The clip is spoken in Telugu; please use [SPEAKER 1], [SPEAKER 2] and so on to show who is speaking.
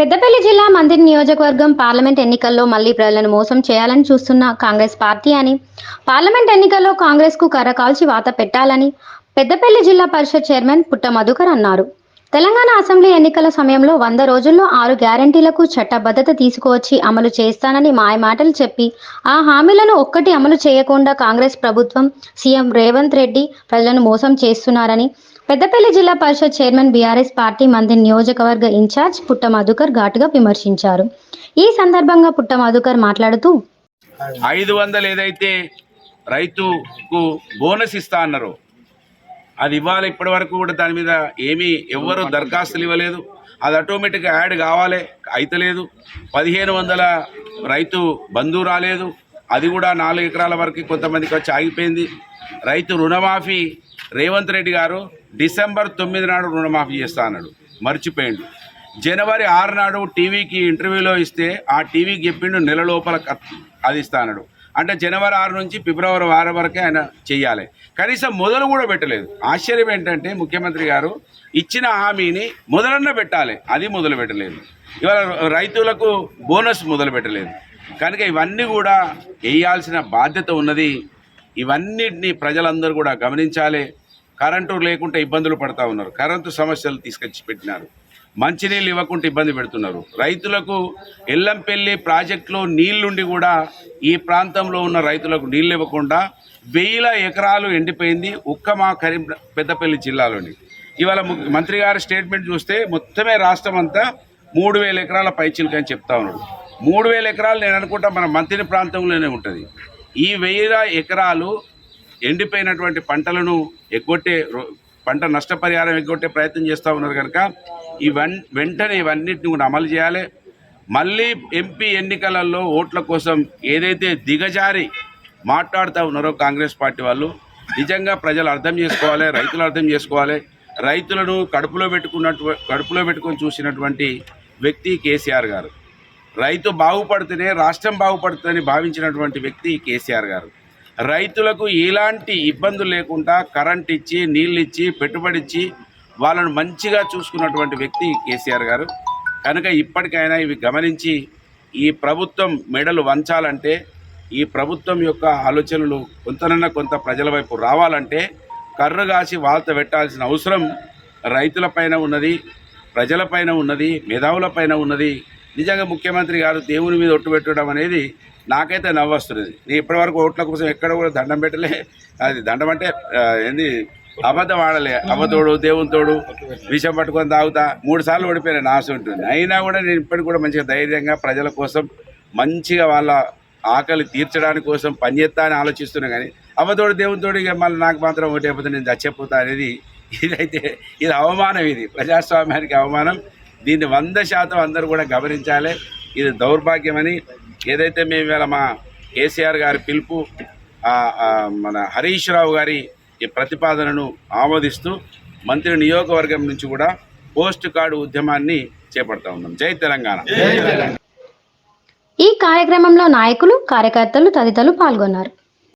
[SPEAKER 1] పెద్దపల్లి జిల్లా మందిర్ నియోజకవర్గం పార్లమెంట్ ఎన్నికల్లో మళ్లీ ప్రజలను మోసం చేయాలని చూస్తున్న కాంగ్రెస్ పార్టీ అని, పార్లమెంట్ ఎన్నికల్లో కాంగ్రెస్కు కర్రకాల్చి వాత పెట్టాలని పెద్దపల్లి జిల్లా పరిషత్ చైర్మన్ పుట్ట మధుకర్ అన్నారు. తెలంగాణ అసెంబ్లీ ఎన్నికల సమయంలో 100 రోజుల్లో 6 గ్యారంటీలకు చట్టబద్ధత తీసుకువచ్చి అమలు చేస్తానని మాయమాటలు చెప్పి ఆ హామీలను ఒక్కటి అమలు చేయకుండా కాంగ్రెస్ ప్రభుత్వం, సీఎం రేవంత్ రెడ్డి ప్రజలను మోసం చేస్తున్నారని పెద్దపల్లి జిల్లా పరిషత్ చైర్మన్ బీఆర్ఎస్ పార్టీ మందిర్ నియోజకవర్గ ఇన్ఛార్జ్ పుట్ట మధుకర్ ఘాటుగా విమర్శించారు. ఈ సందర్భంగా పుట్ట మధుకర్ మాట్లాడుతూ
[SPEAKER 2] 500 ఏదైతే రైతుకు బోనస్ ఇస్తా అన్నారో అది ఇవ్వాలి. ఇప్పటి వరకు కూడా దాని మీద ఏమీ ఎవ్వరూ దరఖాస్తులు ఇవ్వలేదు. అది ఆటోమేటిక్గా యాడ్ కావాలి, అయితలేదు. 1500 రైతు బంధు రాలేదు, అది కూడా 4 ఎకరాల వరకు కొంతమందికి వచ్చి ఆగిపోయింది. రైతు రుణమాఫీ రేవంత్ రెడ్డి గారు డిసెంబర్ 9 నాడు రుణమాఫీ చేస్తా అన్నాడు, మర్చిపోయిండు. జనవరి 6 నాడు టీవీకి ఇంటర్వ్యూలో ఇస్తే ఆ టీవీకి చెప్పిండు నెల లోపల అది ఇస్తా అన్నాడు. అంటే జనవరి 6 నుంచి ఫిబ్రవరి 6 వరకే ఆయన చెయ్యాలి. కనీసం మొదలు కూడా పెట్టలేదు. ఆశ్చర్యం ఏంటంటే ముఖ్యమంత్రి గారు ఇచ్చిన హామీని మొదలన్న పెట్టాలి, అది మొదలు పెట్టలేదు. ఇవాళ రైతులకు బోనస్ మొదలు పెట్టలేదు. కనుక ఇవన్నీ కూడా వేయాల్సిన బాధ్యత ఉన్నది. ఇవన్నిటినీ ప్రజలందరూ కూడా గమనించాలి. కరెంటు లేకుంటే ఇబ్బందులు పడుతూ ఉన్నారు, కరెంటు సమస్యలు తీసుకొచ్చి పెట్టినారు. మంచినీళ్ళు ఇవ్వకుండా ఇబ్బంది పెడుతున్నారు. రైతులకు ఎల్లంపల్లి ప్రాజెక్టులో నీళ్లుండి కూడా ఈ ప్రాంతంలో ఉన్న రైతులకు నీళ్ళు ఇవ్వకుండా 1000 ఎకరాలు ఎండిపోయింది ఒక్క మా పెద్దపల్లి జిల్లాలోని. ఇవాళ మంత్రి గారి స్టేట్మెంట్ చూస్తే మొత్తమే రాష్ట్రం అంతా 3000 ఎకరాల పైచిలుక అని చెప్తా ఉన్నాడు. 3000 ఎకరాలు నేను అనుకుంటా మన మంత్రి ప్రాంతంలోనే ఉంటుంది. ఈ 1000 ఎకరాలు ఎండిపోయినటువంటి పంటలను ఎగ్గొట్టే, పంట నష్టపరిహారం ఎగ్గొట్టే ప్రయత్నం చేస్తూ ఉన్నారు. కనుక వెంటనే ఇవన్నిటిని కూడా అమలు చేయాలి. మళ్ళీ ఎంపీ ఎన్నికలలో ఓట్ల కోసం ఏదైతే దిగజారి మాట్లాడుతూ ఉన్నారో కాంగ్రెస్ పార్టీ వాళ్ళు, నిజంగా ప్రజలు అర్థం చేసుకోవాలి, రైతులు అర్థం చేసుకోవాలి. రైతులను కడుపులో పెట్టుకొని చూసినటువంటి వ్యక్తి కేసీఆర్ గారు. రైతు బాగుపడితేనే రాష్ట్రం బాగుపడుతుందని భావించినటువంటి వ్యక్తి కేసీఆర్ గారు. రైతులకు ఎలాంటి ఇబ్బందులు లేకుండా కరెంట్ ఇచ్చి, నీళ్ళు ఇచ్చి, పెట్టుబడి ఇచ్చి వాళ్ళను మంచిగా చూసుకున్నటువంటి వ్యక్తి కేసీఆర్ గారు. కనుక ఇప్పటికైనా ఇవి గమనించి ఈ ప్రభుత్వం మెడలు వంచాలంటే, ఈ ప్రభుత్వం యొక్క ఆలోచనలు కొంత ప్రజల వైపు రావాలంటే కర్రగాసి వాళ్ళతో పెట్టాల్సిన అవసరం రైతులపైన ఉన్నది, ప్రజలపైన ఉన్నది, మేధావులపైన ఉన్నది. నిజంగా ముఖ్యమంత్రి గారు దేవుని మీద ఒట్టు పెట్టడం అనేది నాకైతే నవ్వొస్తున్నది. నేను ఇప్పటివరకు ఓట్ల కోసం ఎక్కడ కూడా దండం పెట్టలే. అది దండం అంటే ఏంది, అబద్ధం ఆడలే. అబద్ధోడు దేవునితోడు విషం పట్టుకొని తాగుతా 3 సార్లు ఓడిపోయిన ఆశ ఉంటుంది. అయినా కూడా నేను ఇప్పటికి కూడా మంచిగా ధైర్యంగా ప్రజల కోసం మంచిగా వాళ్ళ ఆకలి తీర్చడానికి కోసం పనిచేస్తా అని ఆలోచిస్తున్నా. కానీ అబద్ధోడు దేవునితోడు ఇక మళ్ళీ నాకు మాత్రం ఓటైపోతే నేను చచ్చిపోతా అనేది ఇది అవమానం. ఇది ప్రజాస్వామ్యానికి అవమానం. దీన్ని 100% అందరూ కూడా గమనించాలి. ఇది దౌర్భాగ్యమని ఏదైతే మేము ఇవాళ మా కేసీఆర్ గారి పిలుపు, మన హరీష్ రావు గారి ఈ ప్రతిపాదనను ఆమోదిస్తూ మంత్రి నియోజకవర్గం నుంచి కూడా పోస్ట్ కార్డు ఉద్యమాన్ని చేపడతా ఉన్నాం. జై తెలంగాణ.
[SPEAKER 1] ఈ కార్యక్రమంలో నాయకులు, కార్యకర్తలు తదితరులు పాల్గొన్నారు.